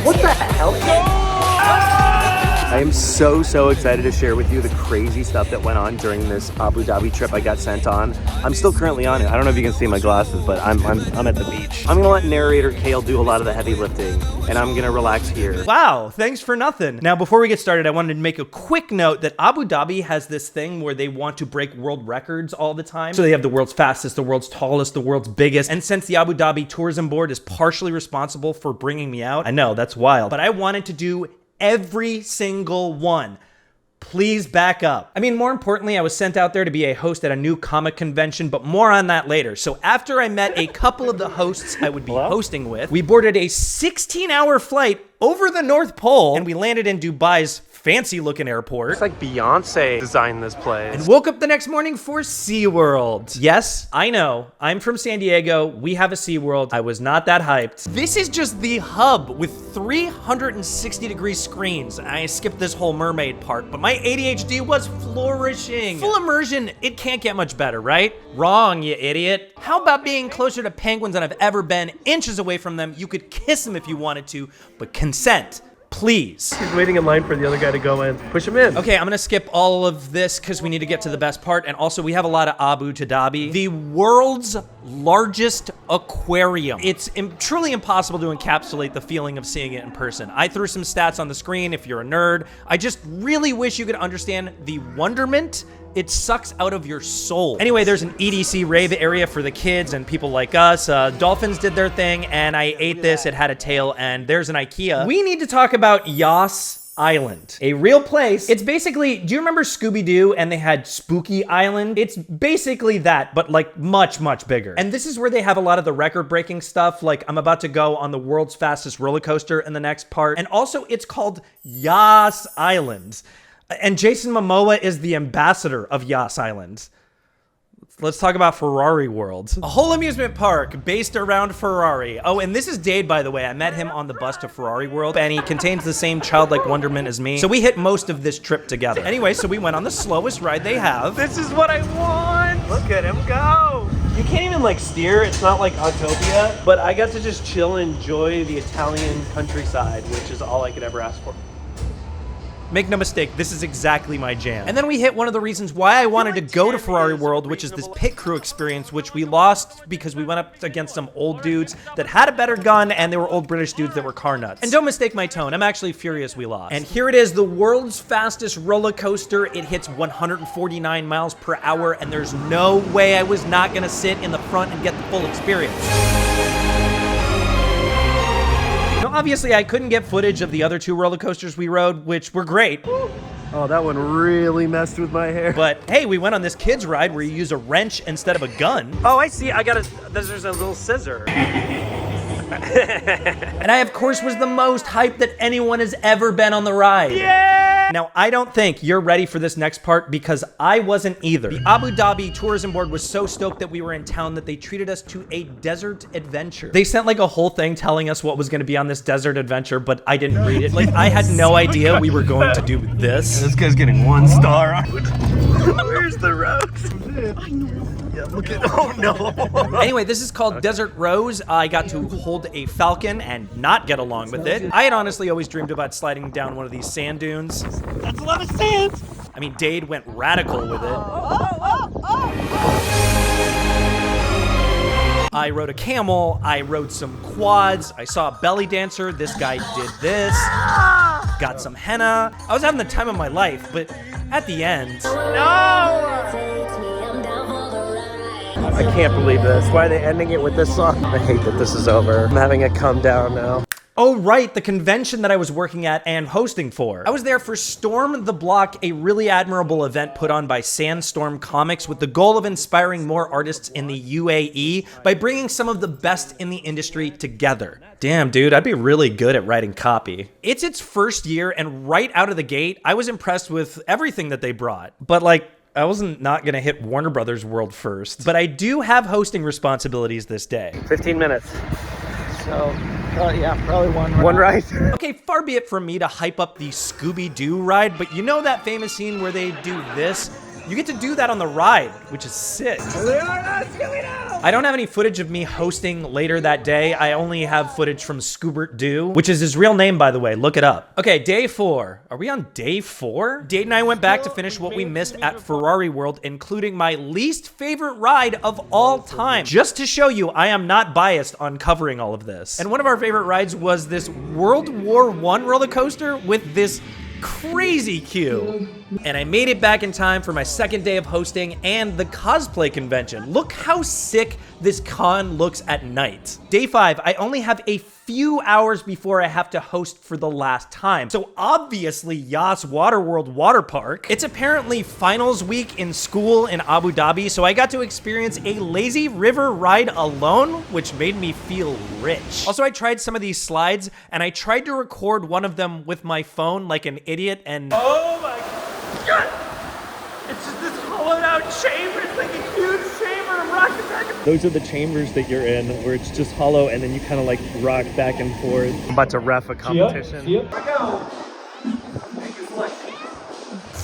What the hell? I am so excited to share with you the crazy stuff that went on during this Abu Dhabi trip I got sent on. I'm still currently on it. I don't know if you can see my glasses, but I'm at the beach. I'm gonna let narrator Kale do a lot of the heavy lifting, and I'm gonna relax here. Wow, thanks for nothing. Now, before we get started, I wanted to make a quick note that Abu Dhabi has this thing where they want to break world records all the time. So they have the world's fastest, the world's tallest, the world's biggest. And since the Abu Dhabi Tourism Board is partially responsible for bringing me out, I know, that's wild, but I wanted to do every single one. Please back up. I mean, more importantly, I was sent out there to be a host at a new comic convention, but more on that later. So after I met a couple of the hosts I would be hosting with, we boarded a 16-hour flight over the North Pole, and we landed in Dubai's fancy-looking airport. It's like Beyonce designed this place. And woke up the next morning for SeaWorld. Yes, I know. I'm from San Diego. We have a SeaWorld. I was not that hyped. This is just the hub with 360-degree screens. I skipped this whole mermaid part, but my ADHD was flourishing. Full immersion, it can't get much better, right? Wrong, you idiot. How about being closer to penguins than I've ever been, inches away from them? You could kiss them if you wanted to, but consent. Please. He's waiting in line for the other guy to go in. Push him in. Okay, I'm gonna skip all of this because we need to get to the best part. And also, we have a lot of Abu Dhabi, the world's largest aquarium. It's truly impossible to encapsulate the feeling of seeing it in person. I threw some stats on the screen if you're a nerd. I just really wish you could understand the wonderment. It sucks out of your soul. Anyway, there's an EDC rave area for the kids and people like us. Dolphins did their thing, and I ate this. It had a tail, and there's an IKEA. We need to talk about Yas Island, a real place. It's basically, do you remember Scooby-Doo and they had Spooky Island? It's basically that, but like much bigger. And this is where they have a lot of the record-breaking stuff. Like I'm about to go on the world's fastest roller coaster in the next part. And also it's called Yas Island. And Jason Momoa is the ambassador of Yas Island. Let's talk about Ferrari World. A whole amusement park based around Ferrari. Oh, and this is Zayed, by the way. I met him on the bus to Ferrari World, and he contains the same childlike wonderment as me. So we hit most of this trip together. Anyway, so we went on the slowest ride they have. This is what I want. Look at him go. You can't even like steer. It's not like Autopia, but I got to just chill and enjoy the Italian countryside, which is all I could ever ask for. Make no mistake, this is exactly my jam. And then we hit one of the reasons why I wanted to go to Ferrari World, which is this pit crew experience, which we lost because we went up against some old dudes that had a better gun, and they were old British dudes that were car nuts. And don't mistake my tone, I'm actually furious we lost. And here it is, the world's fastest roller coaster. It hits 149 miles per hour, and there's no way I was not gonna sit in the front and get the full experience. Now, obviously, I couldn't get footage of the other two roller coasters we rode, which were great. Oh, that one really messed with my hair. But hey, we went on this kids ride where you use a wrench instead of a gun. Oh, I see. There's a little scissor. And I, of course, was the most hyped that anyone has ever been on the ride. Yeah! Now, I don't think you're ready for this next part because I wasn't either. The Abu Dhabi Tourism Board was so stoked that we were in town that they treated us to a desert adventure. They sent like a whole thing telling us what was going to be on this desert adventure, but I didn't read it. Like, I had no idea we were going to do this. This guy's getting 1 star. Where's the rose? I know. Yeah, look at, oh no. Anyway, this is called Desert Rose. I got to hold a falcon and not get along with it. I had honestly always dreamed about sliding down one of these sand dunes. That's a lot of sand. I mean, Dade went radical with it. I rode a camel, I rode some quads, I saw a belly dancer, this guy did this, got some henna. I was having the time of my life, but at the end... No! I can't believe this. Why are they ending it with this song? I hate that this is over. I'm having a come down now. Oh, right, the convention that I was working at and hosting for. I was there for Storm the Block, a really admirable event put on by Sandstorm Comics with the goal of inspiring more artists in the UAE by bringing some of the best in the industry together. Damn, dude, I'd be really good at writing copy. It's its first year, and right out of the gate, I was impressed with everything that they brought. But like, I wasn't not gonna hit Warner Brothers World first. But I do have hosting responsibilities this day. 15 minutes. So, yeah, probably one ride. Okay, far be it from me to hype up the Scooby-Doo ride, but you know that famous scene where they do this? You get to do that on the ride, which is sick. I don't have any footage of me hosting later that day. I only have footage from Scooby, which is his real name, by the way. Look it up. Okay, day 4. Are we on day 4? Dade and I went back to finish what we missed at Ferrari World, including my least favorite ride of all time. Just to show you, I am not biased on covering all of this. And one of our favorite rides was this World War I roller coaster with this crazy queue. And I made it back in time for my second day of hosting and the cosplay convention. Look how sick this con looks at night. Day 5, I only have a few hours before I have to host for the last time. So obviously Yas Waterworld water park. It's apparently finals week in school in Abu Dhabi, so I got to experience a lazy river ride alone, which made me feel rich. Also, I tried some of these slides and I tried to record one of them with my phone like an idiot and oh my God! It's just this hollowed out chamber. It's like a huge chamber. I'm rocking back and forth. Those are the chambers that you're in, where it's just hollow and then you kind of like rock back and forth. I'm about to ref a competition.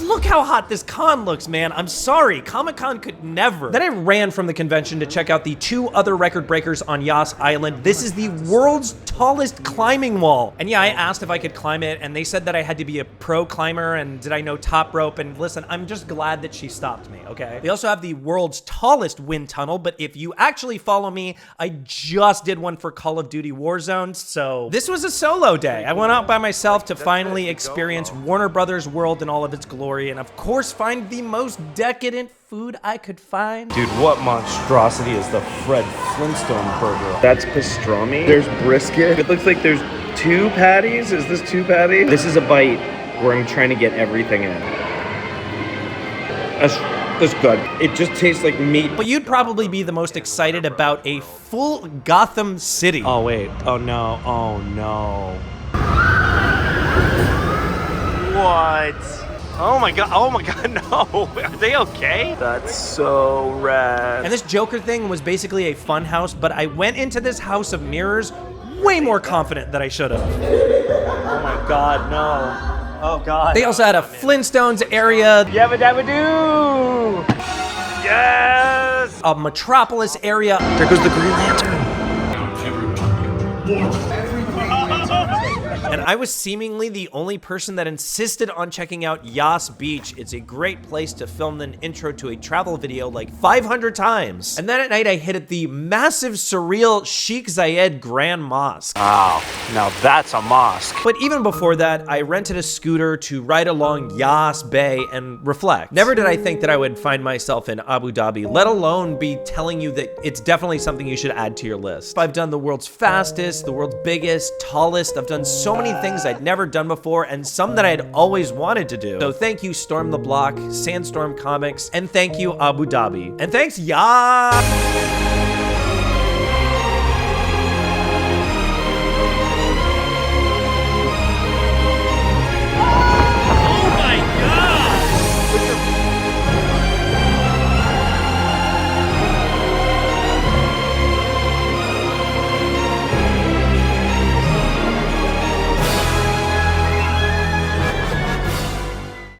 Look how hot this con looks, man. I'm sorry, Comic-Con could never. Then I ran from the convention to check out the 2 other record breakers on Yas Island. This is the world's tallest climbing wall. And yeah, I asked if I could climb it, and they said that I had to be a pro climber, and did I know top rope? And listen, I'm just glad that she stopped me, okay? They also have the world's tallest wind tunnel, but if you actually follow me, I just did one for Call of Duty Warzone, so this was a solo day. I went out by myself to finally experience Warner Brothers World in all of its glory, and of course find the most decadent food I could find. Dude, what monstrosity is the Fred Flintstone burger? That's pastrami. There's brisket. It looks like there's 2 patties. Is this 2 patties? This is a bite where I'm trying to get everything in. That's good. It just tastes like meat. But you'd probably be the most excited about a full Gotham City. Oh wait, oh no, oh no. What? Oh my god, no. Are they okay? That's so rad. And this Joker thing was basically a fun house, but I went into this house of mirrors way more confident than I should have. Oh my god, no. Oh god. They also had a Flintstones area. Yabba dabba doo! Yes! A Metropolis area. There goes the Green Lantern. And I was seemingly the only person that insisted on checking out Yas Beach. It's a great place to film an intro to a travel video like 500 times. And then at night I hit at the massive, surreal Sheik Zayed Grand Mosque. Wow, now that's a mosque. But even before that, I rented a scooter to ride along Yas Bay and reflect. Never did I think that I would find myself in Abu Dhabi, let alone be telling you that it's definitely something you should add to your list. I've done the world's fastest, the world's biggest, tallest. I've done so many things I'd never done before and some that I'd always wanted to do. So thank you Storm the Block, Sandstorm Comics, and thank you Abu Dhabi. And thanks Yas!